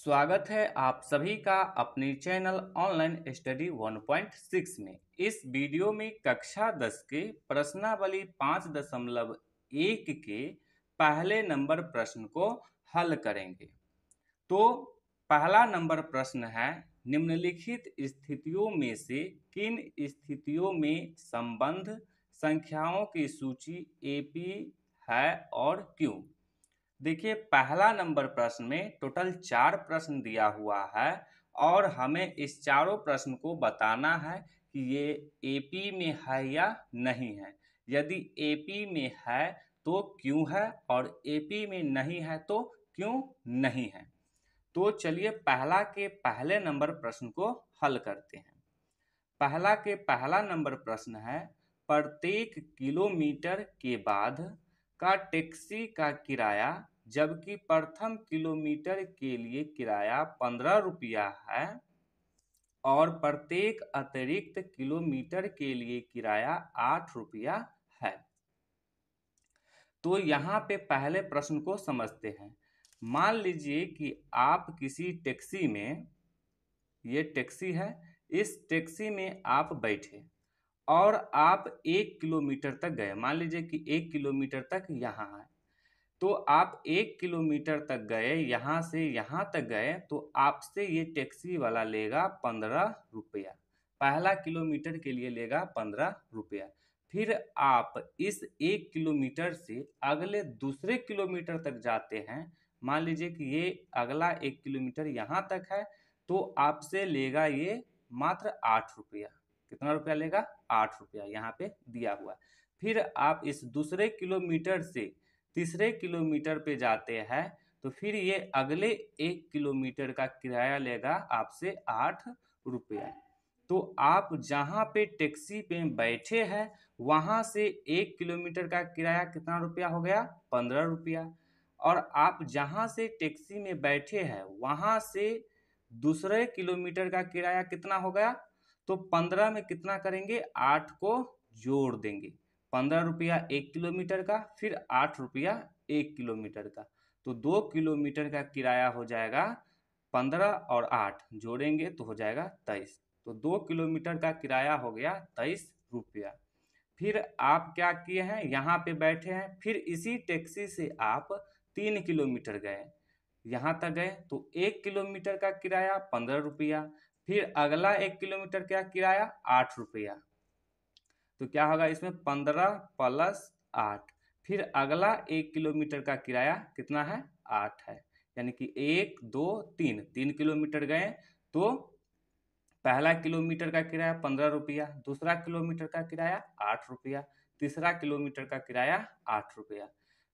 स्वागत है आप सभी का अपने चैनल ऑनलाइन स्टडी 1.6 में। इस वीडियो में कक्षा 10 के प्रश्नावली 5.1 के पहले नंबर प्रश्न को हल करेंगे। तो पहला नंबर प्रश्न है, निम्नलिखित स्थितियों में से किन स्थितियों में संबंध संख्याओं की सूची एपी है और क्यों। देखिए, पहला नंबर प्रश्न में टोटल 4 प्रश्न दिया हुआ है और हमें इस चारों प्रश्न को बताना है कि ये एपी में है या नहीं है। यदि एपी में है तो क्यों है और एपी में नहीं है तो क्यों नहीं है। तो चलिए पहला के पहले नंबर प्रश्न को हल करते हैं। पहला नंबर प्रश्न है, प्रत्येक किलोमीटर के बाद का टैक्सी का किराया जबकि प्रथम किलोमीटर के लिए किराया 15 रुपया है और प्रत्येक अतिरिक्त किलोमीटर के लिए किराया 8 रुपया है। तो यहाँ पे पहले प्रश्न को समझते हैं। मान लीजिए कि आप किसी टैक्सी में, ये टैक्सी है, इस टैक्सी में आप बैठे और आप 1 किलोमीटर तक गए। मान लीजिए कि 1 किलोमीटर तक यहाँ है, तो आप 1 किलोमीटर तक गए, यहाँ से यहाँ तक गए, तो आपसे ये टैक्सी वाला लेगा 15 रुपया। पहला किलोमीटर के लिए लेगा 15 रुपया। फिर आप इस 1 किलोमीटर से अगले दूसरे किलोमीटर तक जाते हैं। मान लीजिए कि ये अगला 1 किलोमीटर यहाँ तक है, तो आपसे लेगा ये मात्र 8 रुपया। कितना रुपया लेगा? 8 रुपया यहाँ पे दिया हुआ। फिर आप इस दूसरे किलोमीटर से तीसरे किलोमीटर पे जाते हैं, तो फिर ये अगले 1 किलोमीटर का किराया लेगा आपसे 8 रुपया। तो आप जहाँ पे टैक्सी पे बैठे हैं वहाँ से 1 किलोमीटर का किराया कितना रुपया हो गया? 15 रुपया। और आप जहाँ से टैक्सी में बैठे हैं वहाँ से दूसरे किलोमीटर का किराया कितना हो गया? तो 15 में कितना करेंगे? 8 को जोड़ देंगे। 15 रुपया 1 किलोमीटर का, फिर 8 रुपया 1 किलोमीटर का, तो 2 किलोमीटर का किराया हो जाएगा 15 और 8 जोड़ेंगे तो हो जाएगा 23। तो 2 किलोमीटर का किराया हो गया 23 रुपया। फिर आप क्या किए हैं? यहाँ पे बैठे हैं, फिर इसी टैक्सी से आप 3 किलोमीटर गए, यहाँ तक गए, तो 1 किलोमीटर का किराया 15 रुपया। फिर अगला 1 किलोमीटर का किराया 8 रुपया। तो क्या होगा इसमें? 15 प्लस 8। फिर अगला 1 किलोमीटर का किराया कितना है? 8 है। यानी कि 1 2 3 किलोमीटर गए, तो पहला किलोमीटर का किराया 15 रुपया, दूसरा किलोमीटर का किराया 8 रुपया, तीसरा किलोमीटर का किराया 8 रुपया।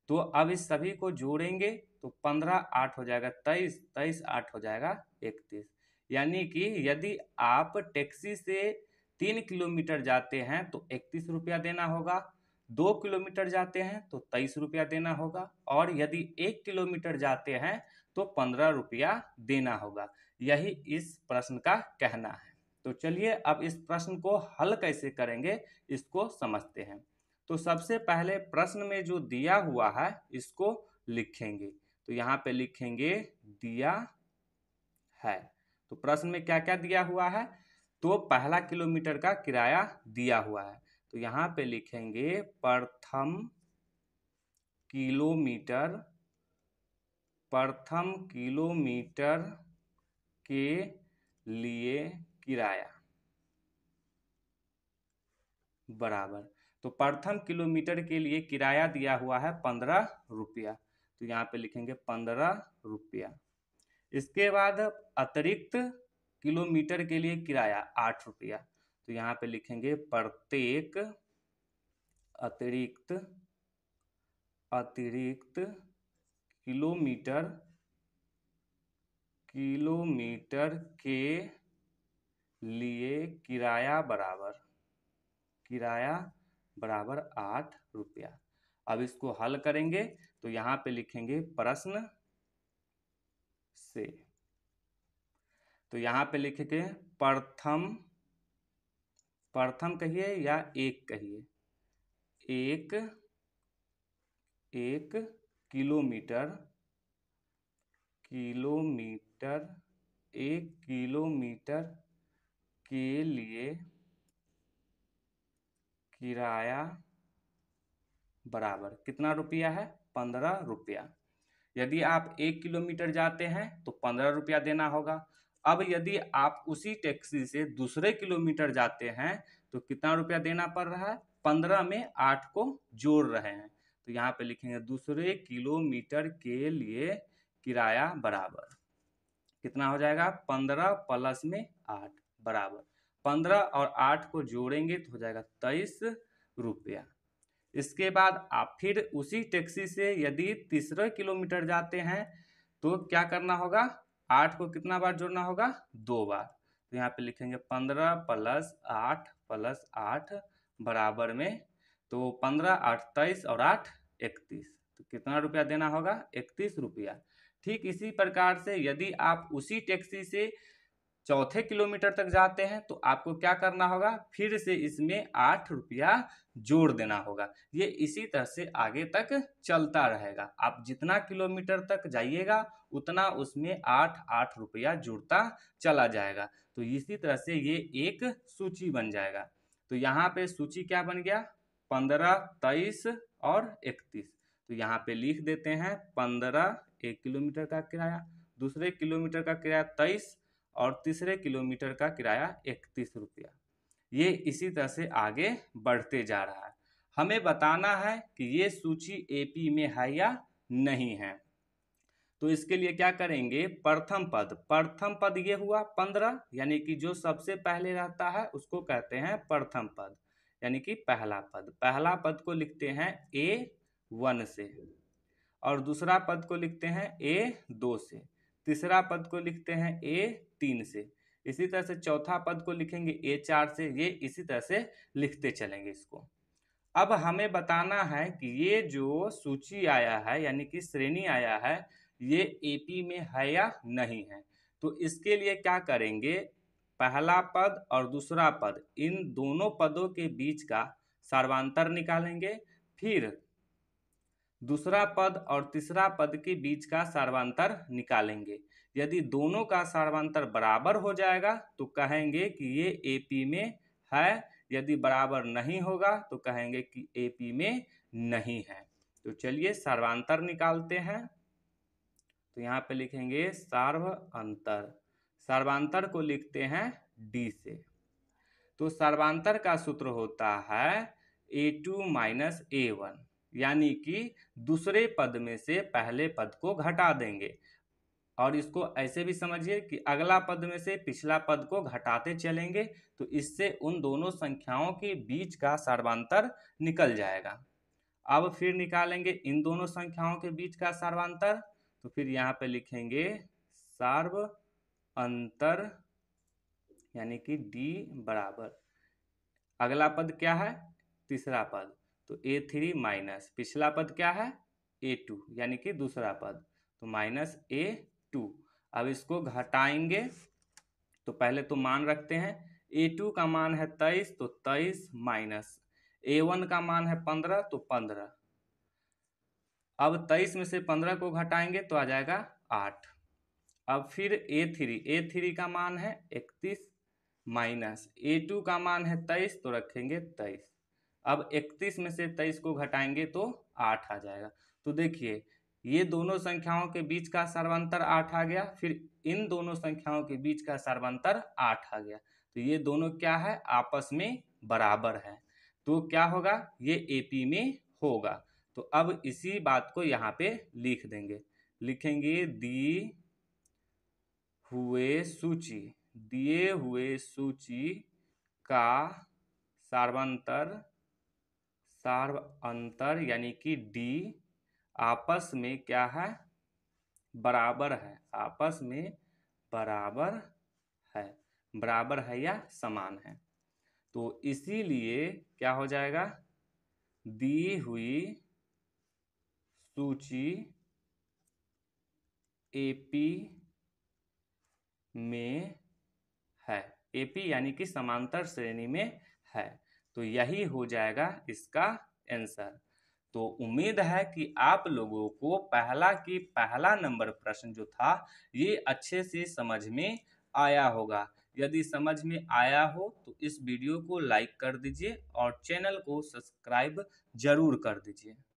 तो अब इस सभी को जोड़ेंगे तो 15 8 हो जाएगा 23, 23 8 हो जाएगा 31। यानी कि यदि आप टैक्सी से 3 किलोमीटर जाते हैं तो 31 रुपया देना होगा, 2 किलोमीटर जाते हैं तो 23 रुपया देना होगा, और यदि 1 किलोमीटर जाते हैं तो 15 रुपया देना होगा। यही इस प्रश्न का कहना है। तो चलिए अब इस प्रश्न को हल कैसे करेंगे इसको समझते हैं। तो सबसे पहले प्रश्न में जो दिया हुआ है इसको लिखेंगे। तो यहाँ पे लिखेंगे दिया है। तो प्रश्न में क्या क्या दिया हुआ है? तो पहला किलोमीटर का किराया दिया हुआ है, तो यहाँ पे लिखेंगे प्रथम किलोमीटर के लिए किराया बराबर। तो प्रथम किलोमीटर के लिए किराया दिया हुआ है 15 रुपया, तो यहाँ पे लिखेंगे 15 रुपया। इसके बाद अतिरिक्त किलोमीटर के लिए किराया 8 रुपया, तो यहाँ पे लिखेंगे प्रत्येक अतिरिक्त किलोमीटर के लिए किराया बराबर 8 रुपया। अब इसको हल करेंगे तो यहाँ पे लिखेंगे प्रश्न से। तो यहाँ पे लिखेंगे प्रथम कहिए या एक कहिए, एक किलोमीटर 1 किलोमीटर के लिए किराया बराबर कितना रुपया है? 15 रुपया। यदि आप 1 किलोमीटर जाते हैं तो 15 रुपया देना होगा। अब यदि आप उसी टैक्सी से दूसरे किलोमीटर जाते हैं तो कितना रुपया देना पड़ रहा है? 15 में 8 को जोड़ रहे हैं, तो यहाँ पे लिखेंगे दूसरे किलोमीटर के लिए किराया बराबर कितना हो जाएगा? 15 प्लस में 8 बराबर 15 और 8 को जोड़ेंगे तो हो जाएगा 23 रुपया। इसके बाद आप फिर उसी टैक्सी से यदि तीसरे किलोमीटर जाते हैं तो क्या करना होगा? 8 को कितना बार जोड़ना होगा? 2 बार। तो यहाँ पे लिखेंगे 15 प्लस 8 बराबर में, तो 15 8 23 और 8 31, तो कितना रुपया देना होगा? 31 रुपया। ठीक इसी प्रकार से यदि आप उसी टैक्सी से चौथे किलोमीटर तक जाते हैं तो आपको क्या करना होगा? फिर से इसमें 8 रुपया जोड़ देना होगा। ये इसी तरह से आगे तक चलता रहेगा। आप जितना किलोमीटर तक जाइएगा उतना उसमें 8 रुपया जुड़ता चला जाएगा। तो इसी तरह से ये एक सूची बन जाएगा। तो यहाँ पे सूची क्या बन गया? 15, 23 और 31। तो यहाँ पे लिख देते हैं 15 1 किलोमीटर का किराया, दूसरे किलोमीटर का किराया 23 और तीसरे किलोमीटर का किराया 31 रुपया। ये इसी तरह से आगे बढ़ते जा रहा है। हमें बताना है कि ये सूची एपी में है या नहीं है। तो इसके लिए क्या करेंगे? प्रथम पद ये हुआ 15, यानी कि जो सबसे पहले रहता है उसको कहते हैं प्रथम पद, यानी कि पहला पद को लिखते हैं A1 से, और दूसरा पद को लिखते हैं A2 से, तीसरा पद को लिखते हैं A3 से, इसी तरह से चौथा पद को लिखेंगे A4 से। ये इसी तरह से लिखते चलेंगे इसको। अब हमें बताना है कि ये जो सूची आया है यानी कि श्रेणी आया है ये एपी में है या नहीं है। तो इसके लिए क्या करेंगे? पहला पद और दूसरा पद, इन दोनों पदों के बीच का सर्वांतर निकालेंगे, फिर दूसरा पद और तीसरा पद के बीच का सर्वांतर निकालेंगे। यदि दोनों का सर्वांतर बराबर हो जाएगा तो कहेंगे कि ये एपी में है, यदि बराबर नहीं होगा तो कहेंगे कि एपी में नहीं है। तो चलिए सर्वांतर निकालते हैं। तो यहाँ पे लिखेंगे सर्वांतर, सर्वांतर को लिखते हैं डी से। तो सर्वांतर का सूत्र होता है A2 माइनस A1, यानी कि दूसरे पद में से पहले पद को घटा देंगे। और इसको ऐसे भी समझिए कि अगला पद में से पिछला पद को घटाते चलेंगे तो इससे उन दोनों संख्याओं के बीच का सर्वांतर निकल जाएगा। अब फिर निकालेंगे इन दोनों संख्याओं के बीच का सर्वांतर, तो फिर यहाँ पे लिखेंगे सर्वांतर, यानी कि D बराबर अगला पद क्या है? तीसरा पद, तो A3 माइनस पिछला पद क्या है? A2, यानी कि दूसरा पद, तो माइनस A2। अब इसको घटाएंगे तो पहले तो मान रखते हैं। A2 का मान है 23, तो 23 माइनस A1 का मान है 15, तो 15। अब 23 में से 15 को घटाएंगे तो आ जाएगा 8। अब फिर A3 का मान है 31 माइनस A2 का मान है 23, तो रखेंगे 23। अब 31 में से 23 को घटाएंगे तो 8 आ जाएगा। तो देखिए ये दोनों संख्याओं के बीच का सर्वांतर 8 आ गया, फिर इन दोनों संख्याओं के बीच का सर्वांतर 8 आ गया। तो ये दोनों क्या है? आपस में बराबर है। तो क्या होगा? ये एपी में होगा। तो अब इसी बात को यहाँ पे लिख देंगे, लिखेंगे दिए हुए सूची का सर्वांतर यानी कि डी आपस में क्या है? बराबर है। आपस में बराबर है या समान है। तो इसीलिए क्या हो जाएगा? दी हुई सूची एपी में है, एपी यानी कि समांतर श्रेणी में है। तो यही हो जाएगा इसका आंसर। तो उम्मीद है कि आप लोगों को पहला नंबर प्रश्न जो था ये अच्छे से समझ में आया होगा। यदि समझ में आया हो तो इस वीडियो को लाइक कर दीजिए और चैनल को सब्सक्राइब जरूर कर दीजिए।